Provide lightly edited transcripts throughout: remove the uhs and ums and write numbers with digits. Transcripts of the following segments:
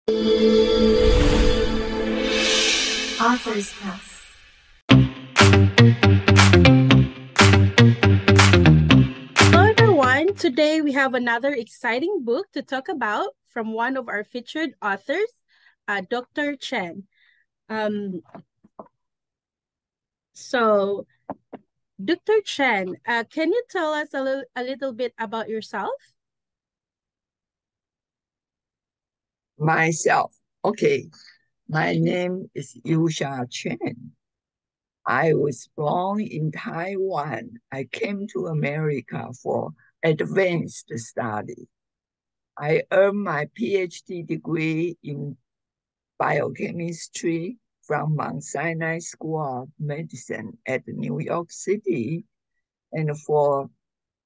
Author's House. Hello, everyone. Today we have another exciting book to talk about from one of our featured authors, Dr. Chen. Um, so, Dr. Chen, can you tell us a little bit about yourself? Myself. Okay, my name is Yusha Chen. I was born in Taiwan. I came to America for advanced study. I earned my PhD degree in biochemistry from Mount Sinai School of Medicine at New York City. And for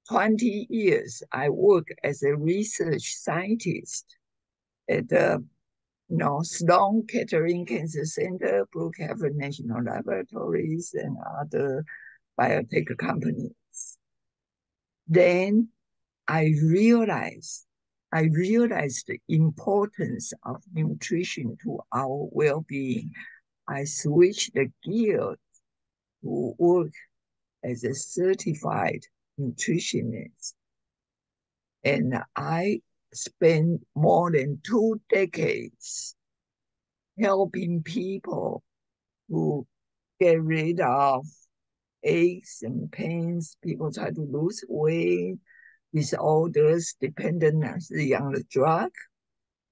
20 years, I worked as a research scientist at the Sloan Kettering Cancer Center, Brookhaven National Laboratories, and other biotech companies. Then I realized the importance of nutrition to our well-being. I switched the gear to work as a certified nutritionist, and I spent more than 2 decades helping people to get rid of aches and pains. People try to lose weight, disorders, dependency on the drug,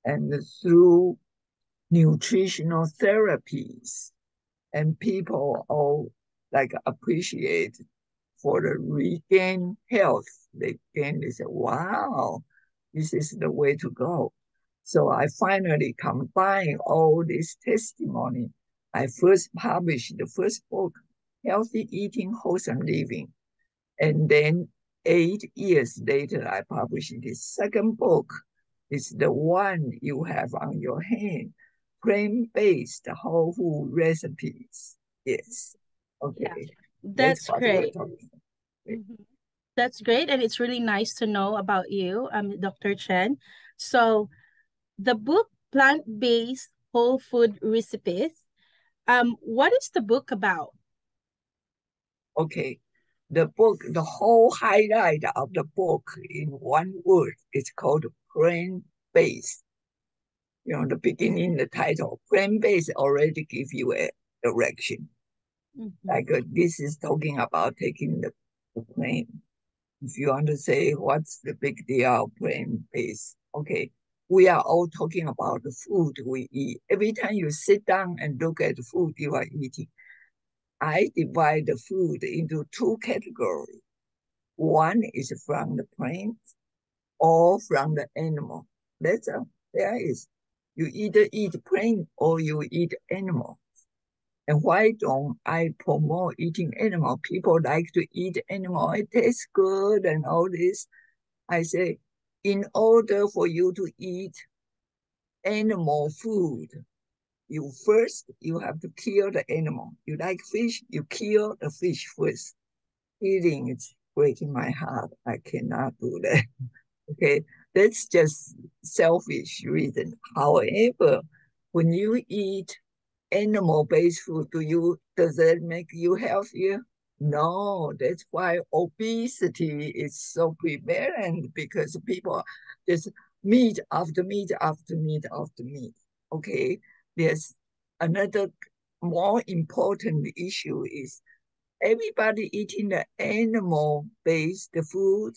and through nutritional therapies. And people all like appreciate for the regain health. They say, wow, this is the way to go. So I finally combined all this testimony. I first published the first book, Healthy Eating, Wholesome Living. And then 8 years later, I published the second book. It's the one you have on your hand, plant-based whole food recipes. Yes. Yeah, Okay. That's that's what we're great. talking about. Mhm. That's great, and it's really nice to know about you, Dr. Chen. So, the book Plant-Based Whole Food Recipes. What is the book about? Okay. The book, the whole highlight of the book in one word is called plant-based. The beginning, the title, plant-based already give you a direction. Mhm. Like this is talking about taking the plant. If you want to say what's the big deal of plant-based, okay, we are all talking about the food we eat. Every time you sit down and look at the food you are eating, I divide the food into two categories. One is from the plant or from the animal. There is. You either eat plant or you eat animal. And why don't I promote eating animal? People like to eat animal. It tastes good and all this. I say, in order for you to eat animal food, you have to kill the animal. You like fish, you kill the fish first. Eating is breaking my heart. I cannot do that. Okay, that's just selfish reason. However, when you eat animal-based food, does that make you healthier? No, that's why obesity is so prevalent because people just meat after meat after meat after meat. Okay, there's another more important issue is everybody eating the animal-based food,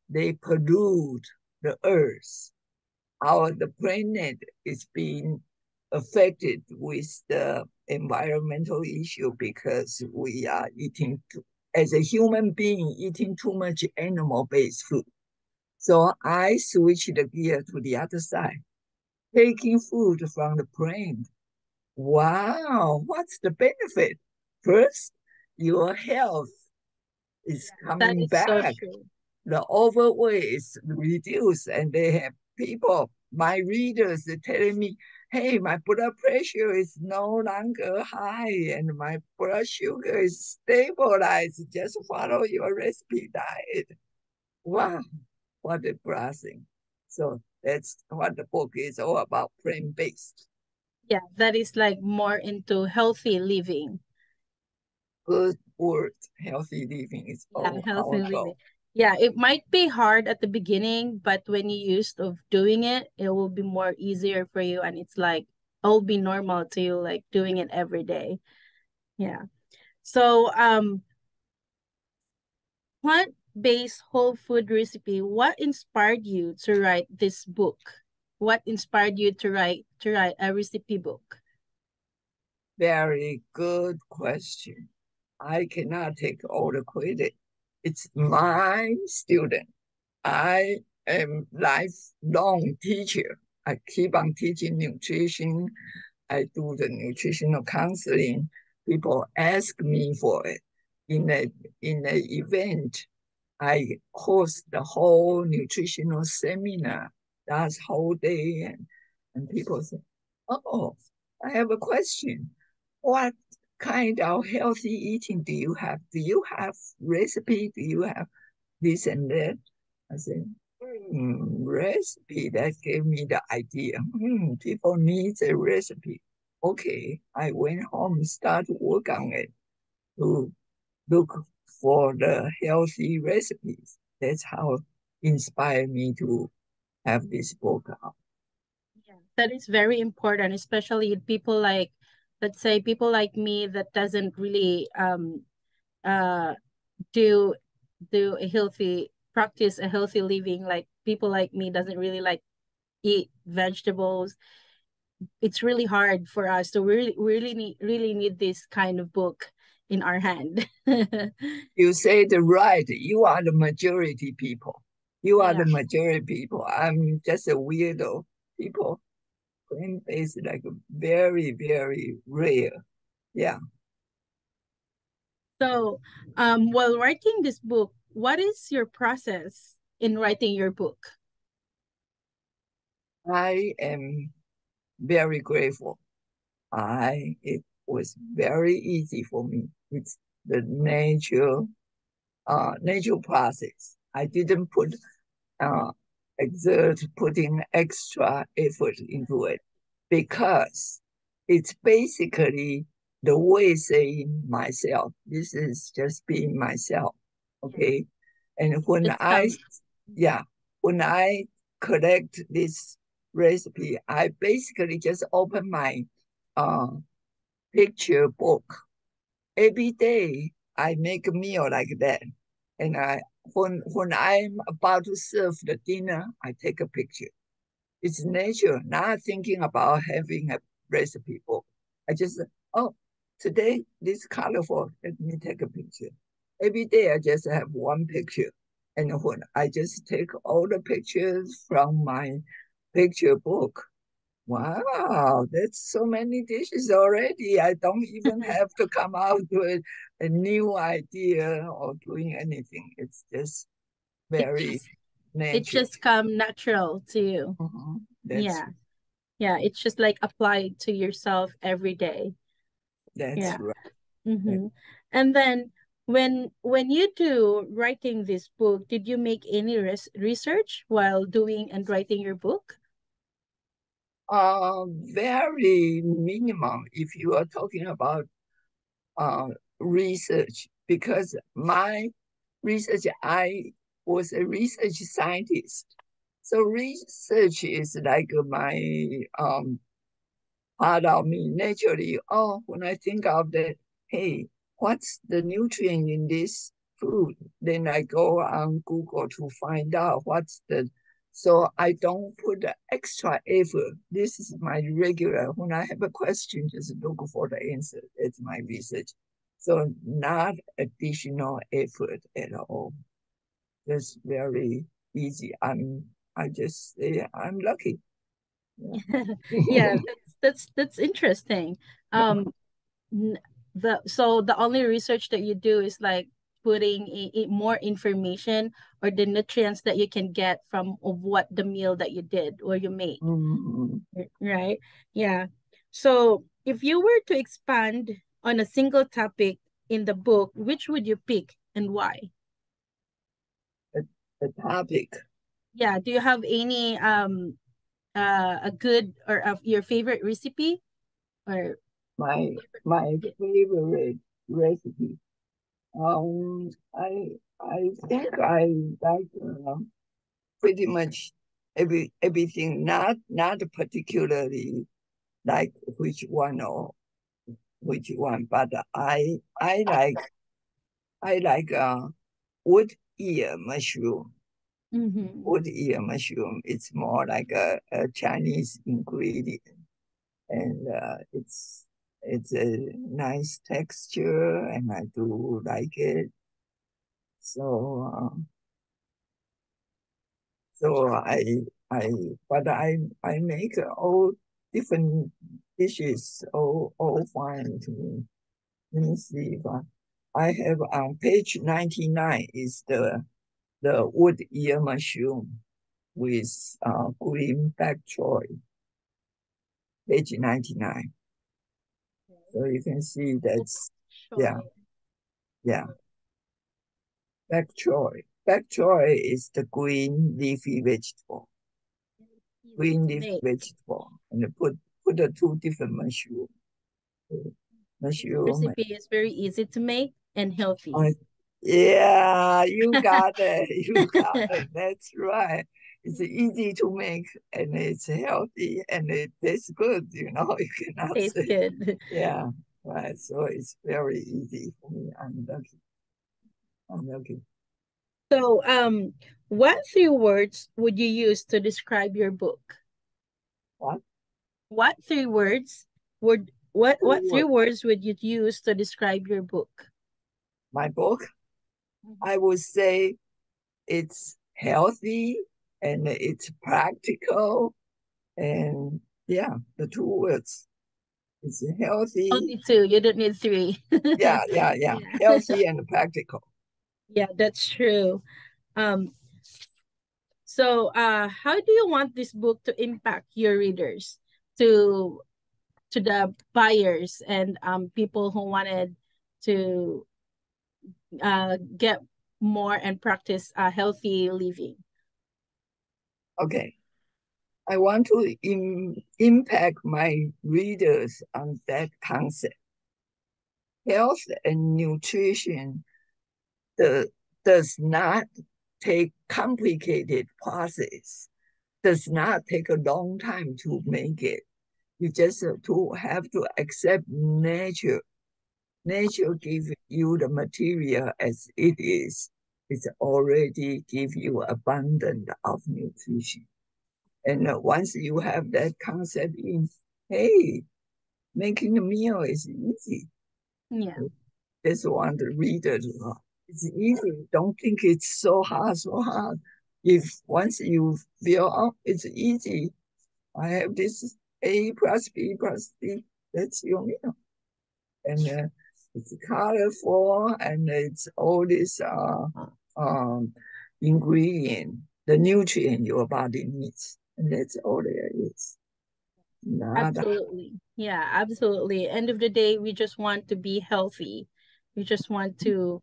they pollute the earth. The planet is being affected with the environmental issue because we are as a human being, eating too much animal-based food. So I switch the gear to the other side, taking food from the plant. Wow, what's the benefit? First, your health is That coming is so back. true. The overweight is reduced, and they have people, my readers, are telling me, hey, my blood pressure is no longer high and my blood sugar is stabilized. Just follow your recipe diet. Wow, what a blessing. So That's what the book is all about, plant-based. Yeah, that is like more into healthy living. Good word. Healthy living is Yeah, all healthy our living. goal. Yeah, it might be hard at the beginning, but when you used of doing it, it will be more easier for you, and it's like it'll be normal to you, like doing it every day. Yeah. So, plant-based whole food recipe, what inspired you to write this book? What inspired you to write a recipe book? Very good question. I cannot take all the credit. It's my student. I am lifelong teacher. I keep on teaching nutrition. I do the nutritional counseling. People ask me for it. In a in a event, I host the whole nutritional seminar. That's whole day, and people say, "Oh, I have a question. What kind of healthy eating do you have? Do you have recipe? Do you have this and that?" I said, recipe. That gave me the idea. People need a recipe. Okay, I went home, started work on it to look for the healthy recipes. That's how inspired me to have this book out. Yeah, that is very important, especially people like, let's say, people like me that doesn't really uh do do a healthy practice a healthy living. Like people like me doesn't really like eat vegetables. It's really hard for us, so we really need this kind of book in our hand. You say the right. You are the majority people. You are Yeah. the majority people. I'm just a weirdo. People plant-based like very, very rare. Yeah. So, while writing this book, what is your process in writing your book? I am very grateful. It was very easy for me. It's the natural process. I didn't uh, putting extra effort into it because it's basically the way saying myself. This is just being myself. Yeah. Okay. And when Just come. yeah, when I collect this recipe, I basically just open my uh, picture book. Every day I make a meal like that. And when I'm about to serve the dinner, I take a picture. It's nature, not thinking about having a recipe book. I just, oh, today this colorful, let me take a picture. Every day I just have one picture. And when I just take all the pictures from my picture book, wow, that's so many dishes already. I don't even have to come out with a new idea or doing anything. It's just It very just it nature. just come natural to you. That's Yeah. Yeah. It's just like applied to yourself every day. that's Yeah. right. Mm-hmm. And then when you do writing this book, did you make any research while doing and writing your book? Very minimum if you are talking about uh, research, because my research, I was a research scientist. So research is like my part of me naturally. Oh, when I think of that, hey, what's the nutrient in this food? Then I go on Google to find out what's the. So I don't put the extra effort. This is my regular. When I have a question, just look for the answer. That's my research. So not additional effort at all. Just very easy. I just say I'm lucky. Yeah, Yeah. that's interesting. Um, the only research that you do is like putting more information or the nutrients that you can get from of what the meal that you did or you made, Mhm. right? Yeah. So if you were to expand on a single topic in the book, which would you pick and why? The topic. Yeah, do you have any a good or your favorite recipe or My yeah. favorite recipe. Um, I I think I like pretty much everything. Not particularly like which one or which one, but I like wood ear mushroom. Mm-hmm. Wood ear mushroom. It's more like a Chinese ingredient, and it's a nice texture, and I do like it. So so I but I make all different dishes all fine to me. Let me see if I have on page 99 is the wood ear mushroom with green bok choy, page 99. So you can see Oh, that's, yeah, sure. yeah, bok choy. Bok choy is the green leafy vegetable, Easy to make. and you put the two different mushroom. This Mushroom. recipe is very easy to make and healthy. Uh, yeah, you got it. You got it. That's right. It's easy to make and it's healthy and it tastes good. You cannot Tastes say, good. yeah, right. So it's very easy for me. I'm lucky. I'm lucky. So, what three words would you use to describe your book? What? What three words would what three What? words would you use to describe your book? My book, Mhm. I would say it's healthy and it's practical. And yeah, the two words. It's healthy. Only two. You don't need three. Yeah, yeah, yeah. Yeah. Healthy and practical. Yeah, that's true. Um, so how do you want this book to impact your readers, to to the buyers and people who wanted to get more and practice healthy living? Okay. I want to impact my readers on that concept. Health and nutrition the, does not take complicated process, does not take a long time to make it. You just to have to accept nature. Nature gives you the material as it is. It's already give you abundant of nutrition. And once you have that concept in, hey, making a meal is easy. Yeah, Just want the reader to know. It's easy. Don't think it's so hard, so hard. If once you feel, oh, it's easy, I have this A plus B plus C, that's your meal. And it's colorful and it's all this um, ingredient, the nutrient your body needs. And that's all there is. Not absolutely. Yeah, absolutely. End of the day, we just want to be healthy. We just want to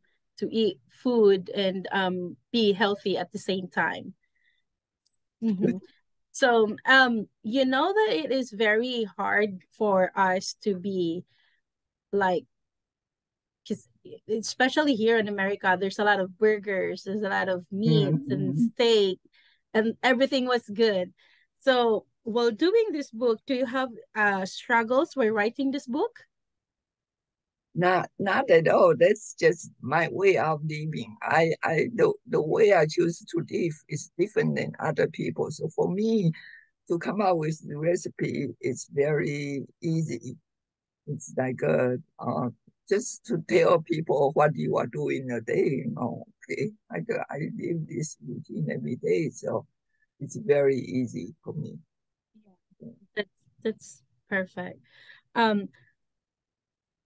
eat food and be healthy at the same time. Mhm. So, you know that it is very hard for us to be like, because especially here in America, there's a lot of burgers, there's a lot of meat and Mhm. steak, and everything was good. So, while doing this book, do you have struggles while writing this book? Not at all. That's just my way of living. The way I choose to live is different than other people. So for me to come up with the recipe, it's very easy. It's like just to tell people what you are doing a day. Okay, I live this routine every day, so it's very easy for me. Yeah. That's perfect. Um,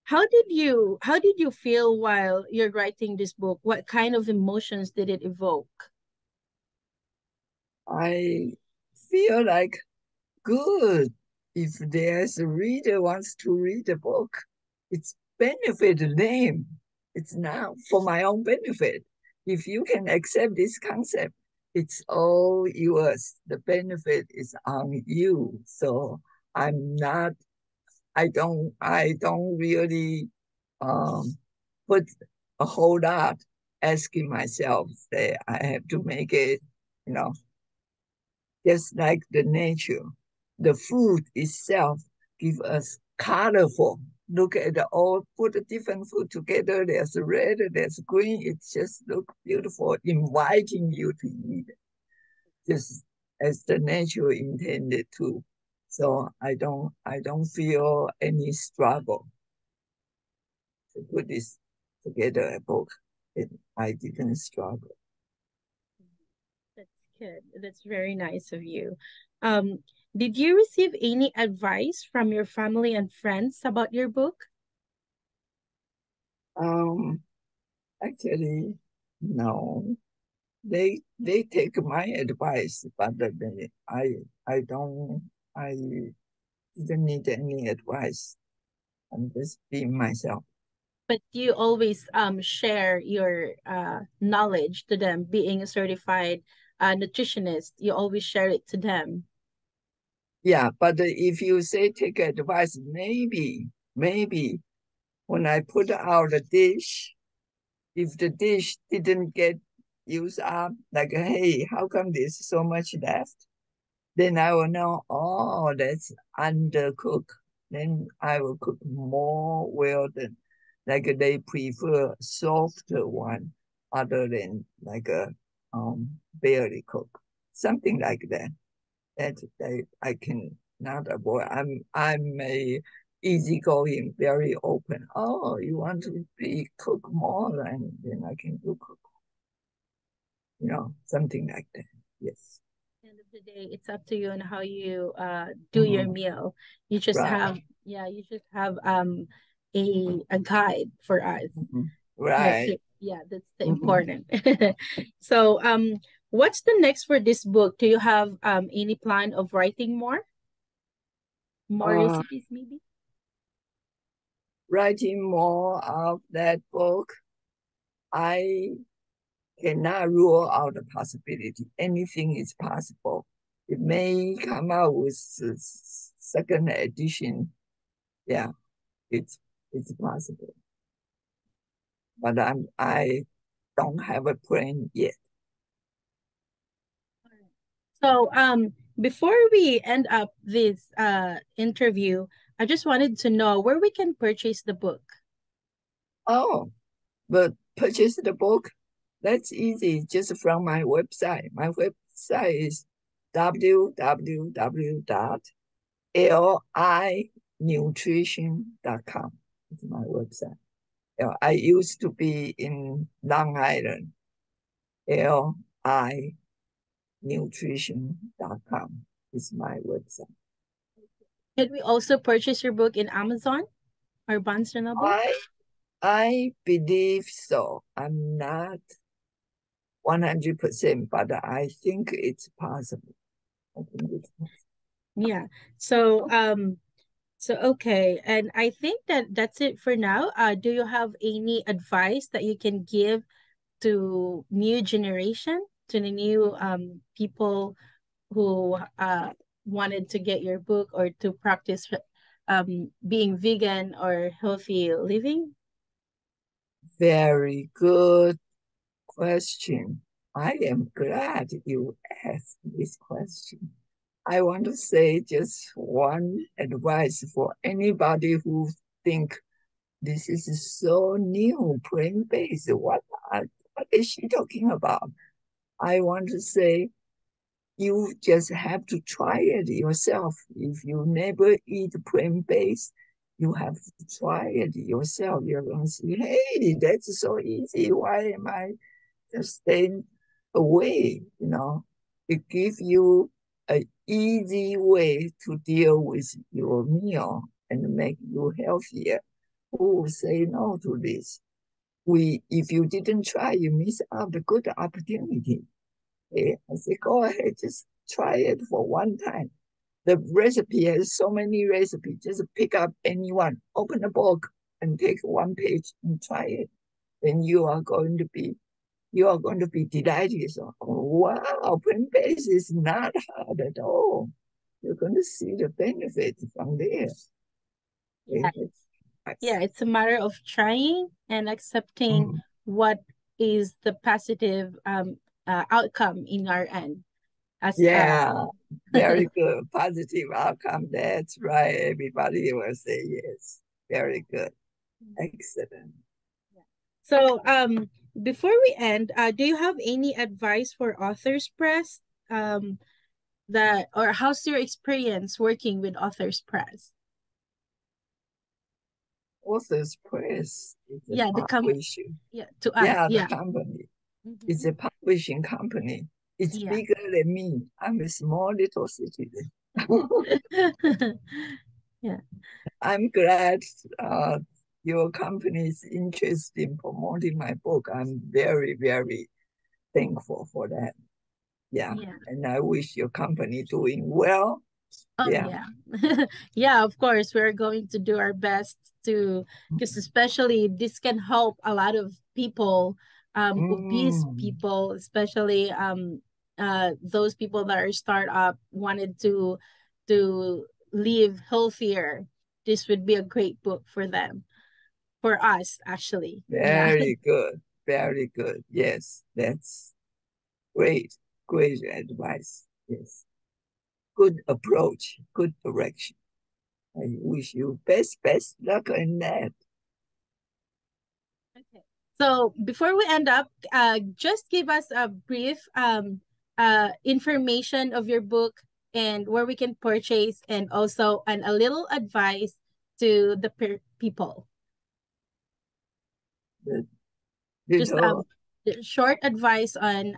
how did you feel while you're writing this book? What kind of emotions did it evoke? I feel like good. If there's a reader wants to read a book, it's benefit them. It's not for my own benefit. If you can accept this concept, it's all yours. The benefit is on you. So I'm not, I don't really um, put a whole lot asking myself that I have to make it, you know, just like the nature. The food itself give us colorful. Look at all, put the different food together. There's red, there's green. It just look beautiful, inviting you to eat, just as the nature intended to. So I don't feel any struggle to put this together a book. I didn't struggle. That's good. That's very nice of you. Um, did you receive any advice from your family and friends about your book? Um, Actually, no. They take my advice, but I don't I didn't need any advice. I'm just being myself. But you always share your knowledge to them, being a certified nutritionist. You always share it to them. Yeah, but if you say take advice, maybe when I put out a dish, if the dish didn't get used up, like, hey, how come there's so much left? Then I will know, oh, that's undercooked. Then I will cook more well than, like they prefer softer one other than like a barely cook. Something like that. That I can not avoid. I'm a easygoing, very open. Oh, you want to be cook more, and then I can do cook. Something like that. Yes. End of the day, it's up to you and how you do your Mhm. meal. You just Right. have you just have a guide for us. Mhm. That's Right. it. Yeah, that's the Mhm. important. So what's the next for this book? Do you have any plan of writing more Uh, recipes maybe? Writing more of that book, I cannot rule out the possibility. Anything is possible. It may come out with second edition. Yeah, it's it's possible. But I don't have a plan yet. So, before we end up this interview, I just wanted to know where we can purchase the book. Oh, but purchase the book, that's easy, just from my website. My website is www.linutrition.com. It's my website. I used to be in Long Island, linutrition.com is my website. Can we also purchase your book in Amazon or Barnes& and Noble? I I believe so. I'm not 100%, but I think it's possible. I think it's possible. Yeah. So, okay, and I think that that's it for now. Do you have any advice that you can give to new generation, to the new people who wanted to get your book or to practice being vegan or healthy living? Very good question. I am glad you asked this question. I want to say just one advice for anybody who think this is so new, plant-based. What is she talking about? I want to say you just have to try it yourself. If you never eat plant-based, you have to try it yourself. You're going to see, hey, that's so easy. Why am I just staying away? It gives you an easy way to deal with your meal and make you healthier. Who will say no to this? If you didn't try, you miss out the good opportunity. Okay? I say, go ahead, just try it for one time. The recipe has so many recipes. Just pick up any one, open a book, and take one page and try it. Then you are going to be you are going to be delighted. So, oh, wow, plant-based is not hard at all. You're going to see the benefit from there. Yeah, it's a matter of trying and accepting what is the positive outcome in our end. Yeah, very good. Positive outcome. That's right. Everybody will say yes. Very good. Excellent. So, before we end, do you have any advice for Authors Press? Or how's your experience working with Authors Press? Authors Press is Yeah, a publishing. To us. The company. It's a publishing company. It's bigger than me. I'm a small little citizen. Yeah. I'm glad your company is interested in promoting my book. I'm very, very thankful for that. Yeah. And I wish your company doing well. Oh, yeah. Yeah, of course, we're going to do our best because especially this can help a lot of people, obese people, especially those people that are startup wanted to live healthier. This would be a great book for them, for us, actually. Very good. Very good. Yes, that's great. Great advice. Yes. Good approach. Good direction. I wish you best luck in that. Okay. So before we end up, just give us a brief information of your book and where we can purchase, and also a little advice to the people. Just short advice on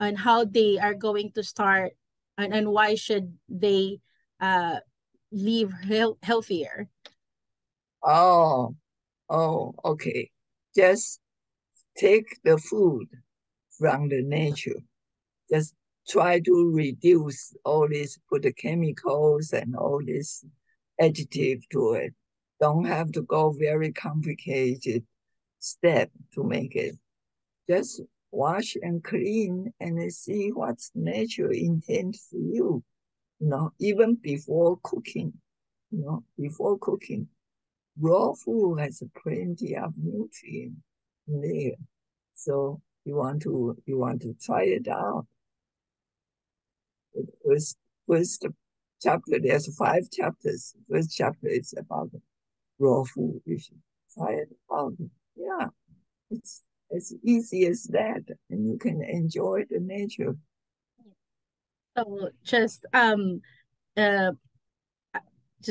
how they are going to start, and why should they live healthier. Okay. Just take the food from the nature. Just try to reduce all this, put the chemicals and all this additive to it. Don't have to go very complicated step to make it. Just wash and clean and see what's nature intends for you. Even before cooking, before cooking, raw food has plenty of nutrients in there. So you want to try it out. First chapter, there's 5 chapters. First chapter is about raw food. You should try it out. Yeah, it's as easy as that, and you can enjoy the nature. So just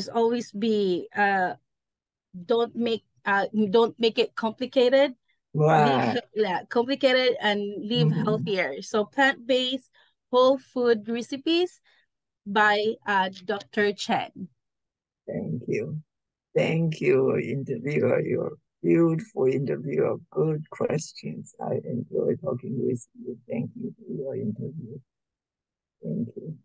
always be don't make it complicated. Right. Complicated and live healthier. So plant-based whole food recipes by Dr. Chen. Thank you. Thank you, interviewer. Your beautiful interview. Good questions. I enjoy talking with you. Thank you for your interview. Thank you.